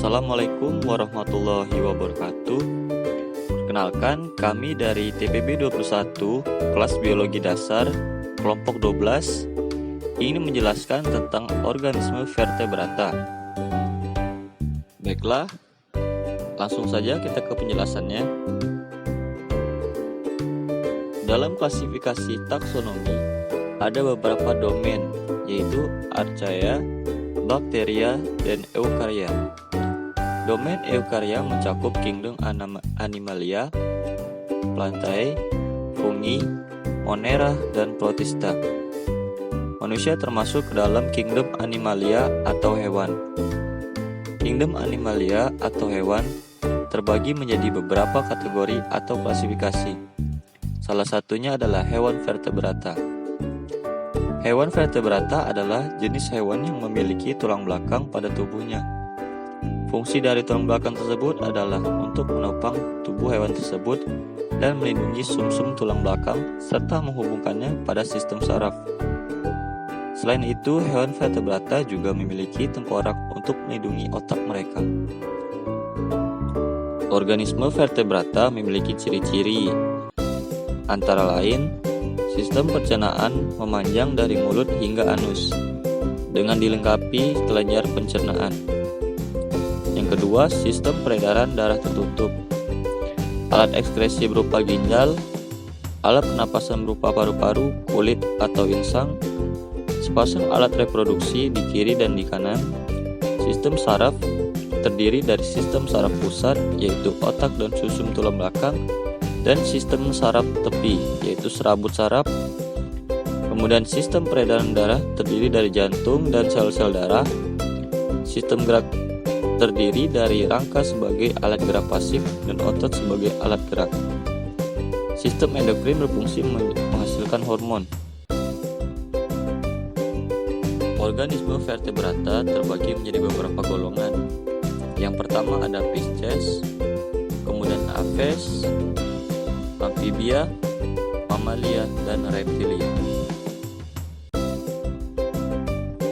Assalamualaikum warahmatullahi wabarakatuh. Perkenalkan, kami dari TPB 21 kelas Biologi Dasar kelompok 12 ingin menjelaskan tentang organisme vertebrata. Baiklah, langsung saja kita ke penjelasannya. Dalam klasifikasi taksonomi ada beberapa domain, yaitu Archaea, Bakteria, dan Eukarya. Domain Eukarya mencakup kingdom Animalia, Plantae, Fungi, Monera, dan Protista. Manusia termasuk ke dalam kingdom Animalia atau hewan. Kingdom Animalia atau hewan terbagi menjadi beberapa kategori atau klasifikasi. Salah satunya adalah hewan vertebrata. Hewan vertebrata adalah jenis hewan yang memiliki tulang belakang pada tubuhnya. Fungsi dari tulang belakang tersebut adalah untuk menopang tubuh hewan tersebut dan melindungi sumsum tulang belakang serta menghubungkannya pada sistem saraf. Selain itu, hewan vertebrata juga memiliki tengkorak untuk melindungi otak mereka. Organisme vertebrata memiliki ciri-ciri, antara lain sistem pencernaan memanjang dari mulut hingga anus, dengan dilengkapi kelenjar pencernaan. Yang kedua, sistem peredaran darah tertutup. Alat ekskresi berupa ginjal, alat pernapasan berupa paru-paru, kulit atau insang, sepasang alat reproduksi di kiri dan di kanan. Sistem saraf terdiri dari sistem saraf pusat, yaitu otak dan susum tulang belakang, dan sistem saraf tepi, yaitu serabut saraf. Kemudian sistem peredaran darah terdiri dari jantung dan sel-sel darah. Sistem gerak terdiri dari rangka sebagai alat gerak pasif dan otot sebagai alat gerak. Sistem endokrin berfungsi menghasilkan hormon. Organisme vertebrata terbagi menjadi beberapa golongan. Yang pertama ada Pisces, kemudian Aves, Amphibia, Mamalia, dan Reptilia.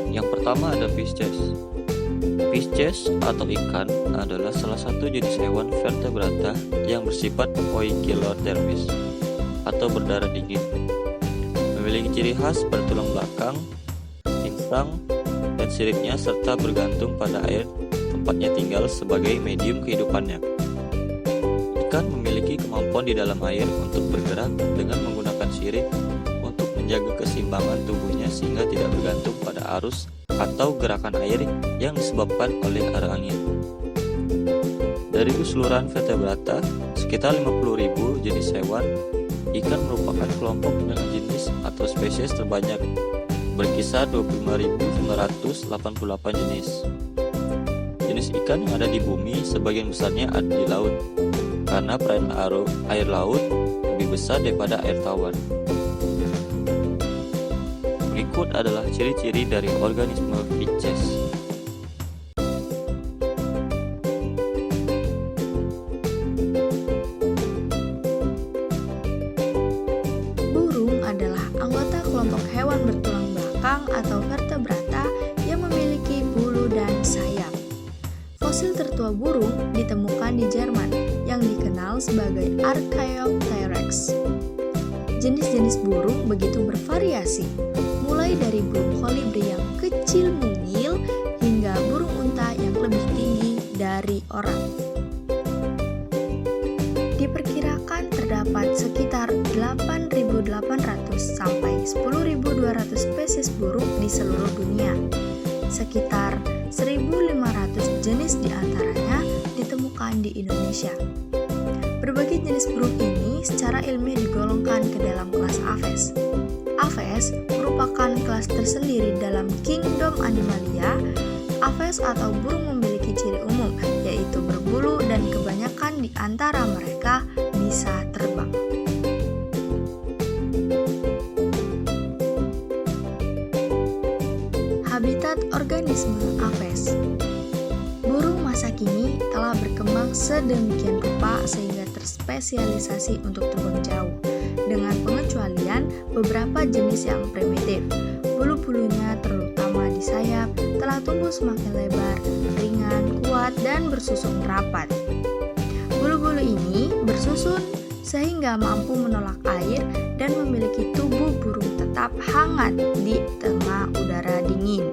Yang pertama ada Pisces. Pisces atau ikan adalah salah satu jenis hewan vertebrata yang bersifat poikilodermis atau berdarah dingin. Memiliki ciri khas bertulang belakang, insang, dan siripnya serta bergantung pada air tempatnya tinggal sebagai medium kehidupannya. Ikan memiliki kemampuan di dalam air untuk bergerak dengan menggunakan sirip untuk menjaga keseimbangan tubuhnya sehingga tidak bergantung pada arus atau gerakan air yang disebabkan oleh arah angin. Dari keseluruhan vertebrata, sekitar 50.000 jenis hewan, ikan merupakan kelompok dengan jenis atau spesies terbanyak, berkisar 25.988 jenis. Jenis ikan yang ada di bumi sebagian besarnya ada di laut, karena peran air laut lebih besar daripada air tawar. Berikut adalah ciri-ciri dari organisme Pisces. Burung adalah anggota kelompok hewan bertulang belakang atau vertebrata yang memiliki bulu dan sayap. Fosil tertua burung ditemukan di Jerman yang dikenal sebagai Archaeopteryx. Jenis-jenis burung begitu bervariasi, mulai dari burung kolibri yang kecil mungil hingga burung unta yang lebih tinggi dari orang. Diperkirakan terdapat sekitar 8.800 sampai 10.200 spesies burung di seluruh dunia. Sekitar 1.500 jenis diantaranya ditemukan di Indonesia. Berbagai jenis burung ini secara ilmiah digolongkan ke dalam kelas Aves. Aves merupakan kelas tersendiri dalam kingdom Animalia. Aves atau burung memiliki ciri umum, yaitu berbulu dan kebanyakan di antara mereka bisa terbang. Habitat organisme Aves. Burung masa kini telah berkembang sedemikian rupa sehingga terspesialisasi untuk terbang jauh, dengan pengecualian beberapa jenis yang primitif. Bulu-bulunya terutama di sayap telah tumbuh semakin lebar, ringan, kuat, kuat dan bersusun rapat. Bulu-bulu ini bersusun sehingga mampu menolak air dan memiliki tubuh burung tetap hangat di tengah udara dingin.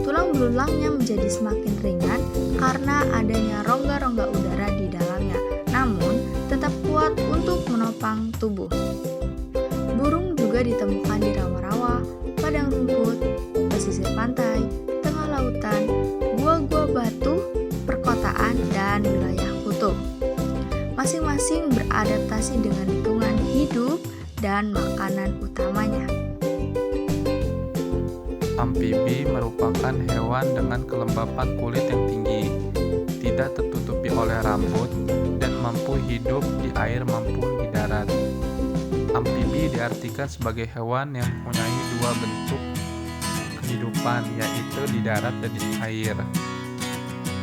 Tulang belulangnya menjadi semakin ringan karena adanya rongga-rongga udara di dalamnya, namun tetap kuat untuk menopang tubuh. Burung juga ditemukan di rawa-rawa, padang rumput, pesisir pantai, tengah lautan, gua-gua batu, perkotaan, dan wilayah kutub. Masing-masing beradaptasi dengan lingkungan hidup dan makanan utamanya. Amfibi merupakan hewan dengan kelembapan kulit yang tinggi, tidak tertutupi oleh rambut, dan mampu hidup di air maupun di darat. Amfibi diartikan sebagai hewan yang mempunyai dua bentuk kehidupan, yaitu di darat dan di air.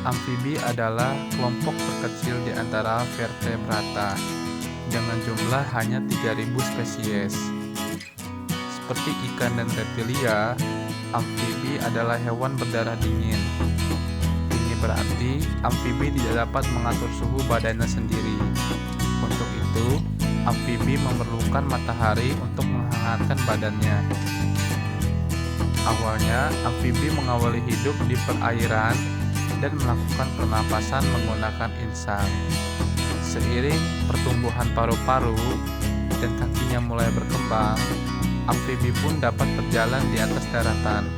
Amfibi adalah kelompok terkecil di antara vertebrata, dengan jumlah hanya 3.000 spesies. Seperti ikan dan reptilia, amfibi adalah hewan berdarah dingin. Ini berarti amfibi tidak dapat mengatur suhu badannya sendiri. Untuk itu, amfibi memerlukan matahari untuk menghangatkan badannya. Awalnya, amfibi mengawali hidup di perairan dan melakukan pernapasan menggunakan insang. Seiring pertumbuhan paru-paru dan kakinya mulai berkembang, amfibi pun dapat berjalan di atas daratan.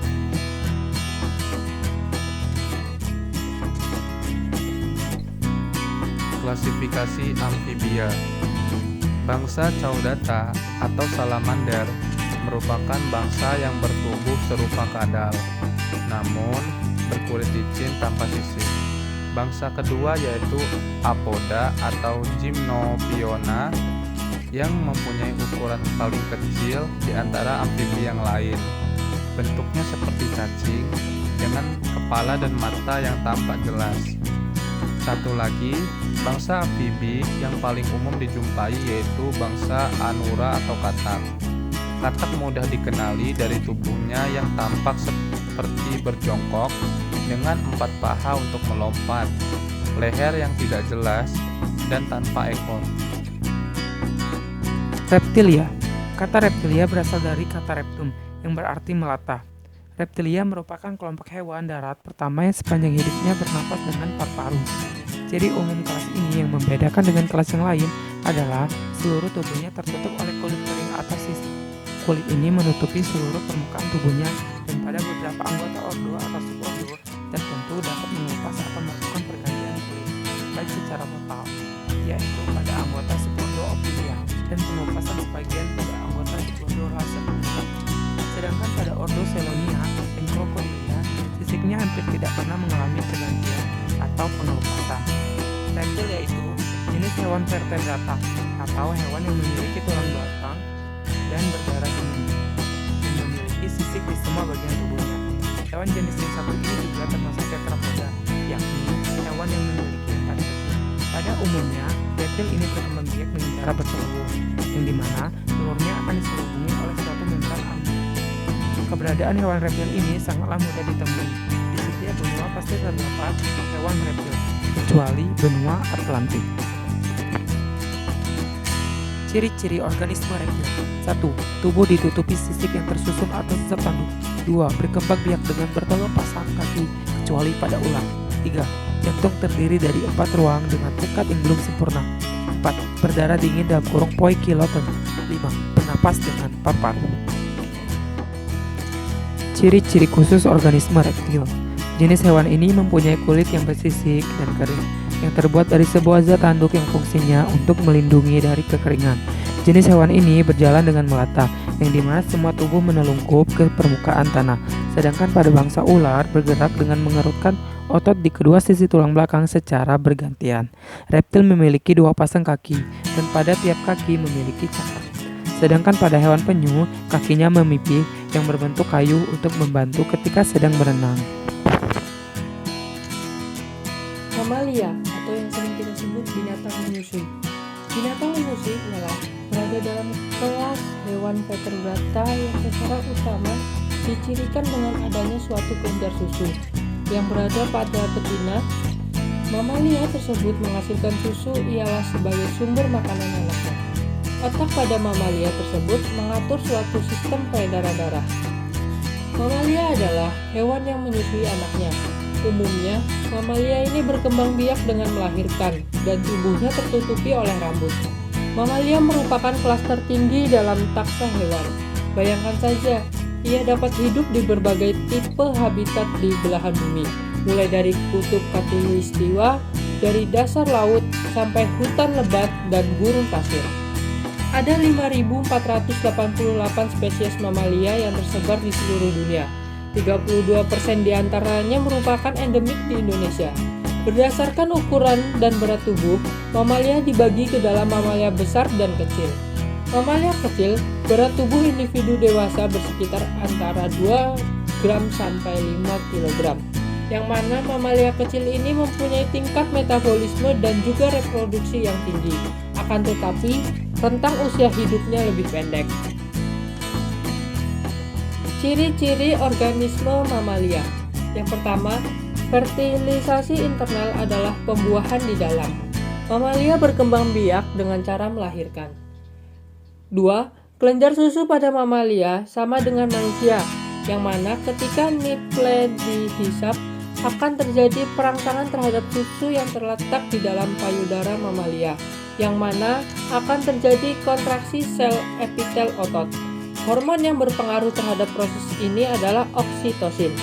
Klasifikasi amfibia. Bangsa Caudata atau salamander merupakan bangsa yang bertubuh serupa kadal, namun berkulit licin tanpa sisik. Bangsa kedua yaitu Apoda atau Gymnophiona yang mempunyai ukuran paling kecil di antara amfibi yang lain. Bentuknya seperti cacing dengan kepala dan mata yang tampak jelas. Satu lagi, bangsa amfibi yang paling umum dijumpai yaitu bangsa Anura atau katak. Katak mudah dikenali dari tubuhnya yang tampak seperti berjongkok dengan 4 paha untuk melompat, leher yang tidak jelas, dan tanpa ekor. Reptilia. Kata reptilia berasal dari kata reptum yang berarti melata. Reptilia merupakan kelompok hewan darat pertama yang sepanjang hidupnya bernapas dengan paru-paru. Ciri umum kelas ini yang membedakan dengan kelas yang lain adalah seluruh tubuhnya tertutup oleh kulit kering atau sisik. Kulit ini menutupi seluruh permukaan tubuhnya dan pada beberapa anggota ordo atau subordo tertentu dapat mengelupas atau melakukan pergantian kulit, baik secara total, yaitu pada anggota subordo Ophidia dan pengelupasan sebagian pada anggota subordo Lacertinia. Sedangkan pada ordo Selonia dan Crocodilia, sisiknya hampir tidak pernah mengalami pergantian atau pengelupasan. Reptil yaitu jenis hewan vertebrata atau hewan yang memiliki tulang belakang dan berdarah dingin dan memiliki sisik di semua bagian tubuhnya. Hewan jenis yang satu ini juga termasuk tetrapoda, yakni hewan yang memiliki 4 kaki. Pada umumnya, reptil ini berkembang biak dengan cara bertelur, yang dimana telurnya akan diselubungi oleh suatu membran alami. Keberadaan hewan reptil ini sangatlah mudah ditemui. Di setiap benua pasti terdapat hewan reptil, kecuali benua Atlantik. Ciri-ciri organisme reptil. 1. Tubuh ditutupi sisik yang tersusun atau sisap tanduk. 2. Berkembang biak dengan bertelur pasang kaki kecuali pada ular. 3. Jantung terdiri dari 4 ruang dengan tingkat yang belum sempurna. 4. Berdarah dingin dalam kurung poikiloton. 5. Bernapas dengan paru-paru. Ciri-ciri khusus organisme reptil. Jenis hewan ini mempunyai kulit yang bersisik dan kering, yang terbuat dari sebuah zat tanduk yang fungsinya untuk melindungi dari kekeringan. Jenis hewan ini berjalan dengan melata, yang dimana semua tubuh menelungkup ke permukaan tanah. Sedangkan pada bangsa ular bergerak dengan mengerutkan otot di kedua sisi tulang belakang secara bergantian. Reptil memiliki 2 pasang kaki, dan pada tiap kaki memiliki cakar. Sedangkan pada hewan penyu, kakinya memipih yang berbentuk kayu untuk membantu ketika sedang berenang. Mamalia atau yang sering kita sebut binatang menyusui. Binatang menyusui adalah berada dalam kelas hewan vertebrata yang secara utama dicirikan dengan adanya suatu kelenjar susu. yang berada pada betina, mamalia tersebut menghasilkan susu ialah sebagai sumber makanan anaknya. Otak pada mamalia tersebut mengatur suatu sistem peredaran darah. Mamalia adalah hewan yang menyusui anaknya. Umumnya, mamalia ini berkembang biak dengan melahirkan dan tubuhnya tertutupi oleh rambut. Mamalia merupakan kelas tertinggi dalam taxa hewan. Bayangkan saja, ia dapat hidup di berbagai tipe habitat di belahan bumi, mulai dari kutub khatulistiwa, dari dasar laut sampai hutan lebat dan gurun pasir. Ada 5.488 spesies mamalia yang tersebar di seluruh dunia. 32% diantaranya merupakan endemik di Indonesia. Berdasarkan ukuran dan berat tubuh, mamalia dibagi ke dalam mamalia besar dan kecil. Mamalia kecil, berat tubuh individu dewasa bersekitar antara 2 gram sampai 5 kg. Yang mana mamalia kecil ini mempunyai tingkat metabolisme dan juga reproduksi yang tinggi. Akan tetapi, rentang usia hidupnya lebih pendek. Ciri-ciri organisme mamalia. Yang pertama, fertilisasi internal adalah pembuahan di dalam. Mamalia berkembang biak dengan cara melahirkan. 2. Kelenjar susu pada mamalia sama dengan manusia, yang mana ketika nipple dihisap akan terjadi perangsangan terhadap susu yang terletak di dalam payudara mamalia, yang mana akan terjadi kontraksi sel epitel otot. Hormon yang berpengaruh terhadap proses ini adalah oksitosin.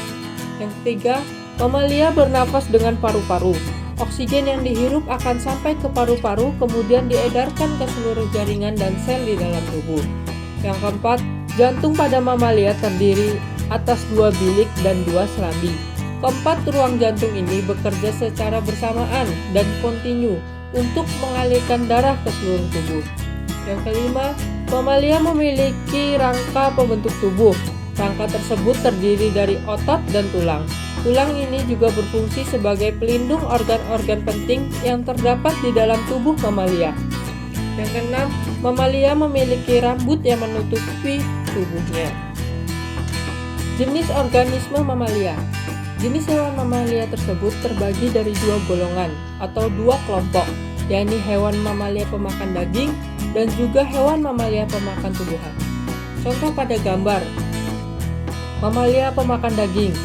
Yang ketiga, mamalia bernafas dengan paru-paru. Oksigen yang dihirup akan sampai ke paru-paru, kemudian diedarkan ke seluruh jaringan dan sel di dalam tubuh. Yang keempat, jantung pada mamalia terdiri atas 2 bilik dan 2 selambi. Keempat ruang jantung ini bekerja secara bersamaan dan kontinu untuk mengalirkan darah ke seluruh tubuh. Yang kelima, mamalia memiliki rangka pembentuk tubuh. Rangka tersebut terdiri dari otot dan tulang. Tulang ini juga berfungsi sebagai pelindung organ-organ penting yang terdapat di dalam tubuh mamalia. Yang keenam, mamalia memiliki rambut yang menutupi tubuhnya. Jenis organisme mamalia. Jenis hewan mamalia tersebut terbagi dari 2 golongan atau 2 kelompok, yakni hewan mamalia pemakan daging dan juga hewan mamalia pemakan tumbuhan. Contoh pada gambar, mamalia pemakan daging,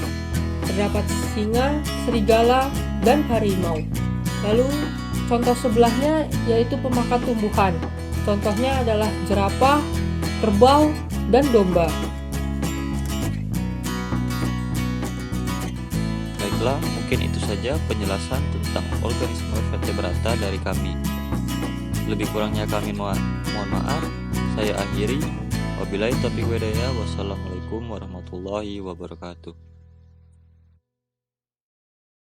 terdapat singa, serigala, dan harimau. Lalu contoh sebelahnya yaitu pemakan tumbuhan. Contohnya adalah jerapah, kerbau, dan domba. Baiklah, mungkin itu saja penjelasan tentang organisme vertebrata dari kami. Lebih kurangnya kami mohon maaf. Saya akhiri. Wabillahi taufiq wal hidayah. Wassalamualaikum warahmatullahi wabarakatuh.